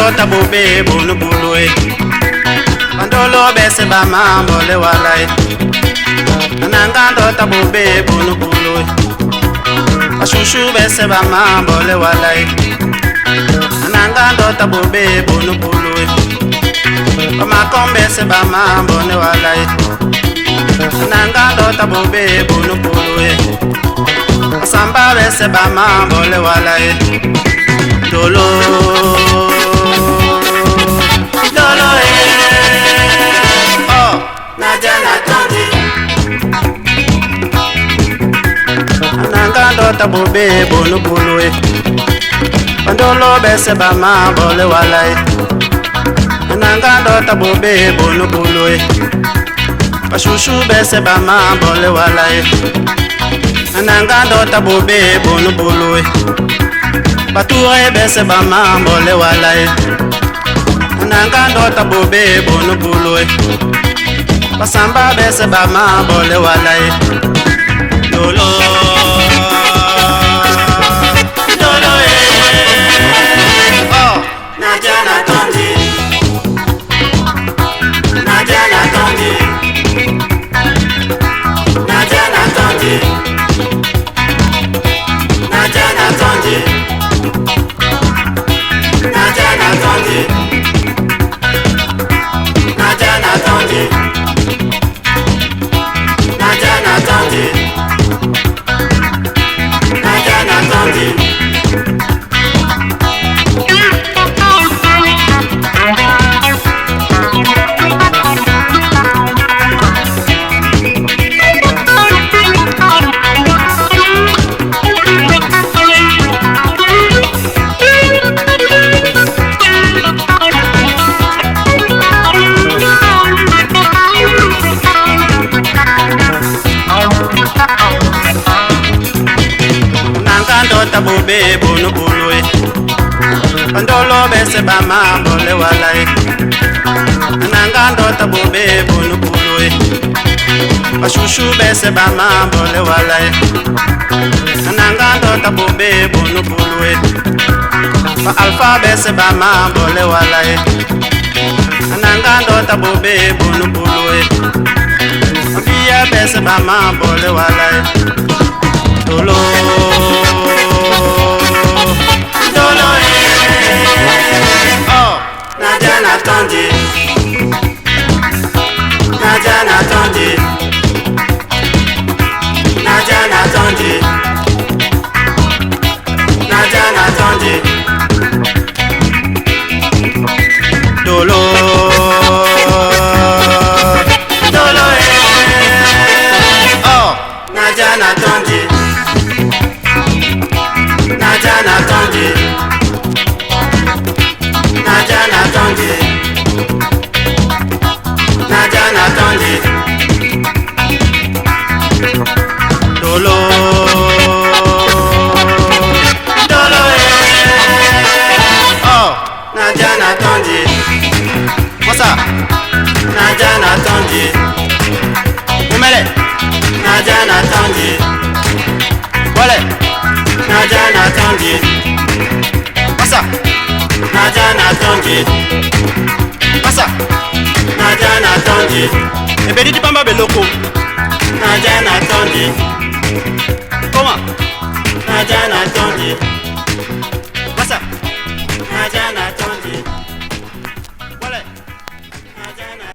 Nangandota bobe bonu bulwe Bandolo bese ba mambo le walai Nangandota bobe bonu bulwe Ashushu bese ba mambo le walai Nangandota bobe bonu bulwe Makombe bese ba mambo le walai Nangandota bobe bonu bulwe Samba bese ba mambo le walai Dolo oh naja natondi Nangandota bobe bonu bulwe Bandolo bese ba mambo le walai Nangandota bobe bonu bulwe Bashushu bese ba mambo le walai Nangandota bobe bonu bulwe Bature bese ba mambo le walai Nangandota bobe bonu bulwe Basamba bese ba mambo le walai Lolo Lolo oh naja natondi Naja natondi Naja natondi Naja natondi Naja natondi Naja natondi Naja natondi Naja natondi Nangandota bobe bonu bulwe Bandolo bese ba mambo le walai Nangandota bobe bonu bulwe Bashushu bese ba mambo le walai Nangandota bobe bonu bulwe Ba alfa bese ba mambo le walai Nangandota bobe bonu bulwe Bia bese ba mambo le walai Dolo Dolo oh naja natondi Naja natondi Naja natondi Naja natondi Dolo Dolo oh naja natondi Naja natondi Naja natondi Naja natondi Dolo Dolo oh naja natondi Makossa naja natondi Umele naja natondi Wale naja natondi Makossa naja natondi Makossa naja natondi Ebedi di bamba beloko naja natondi Comment naja natondi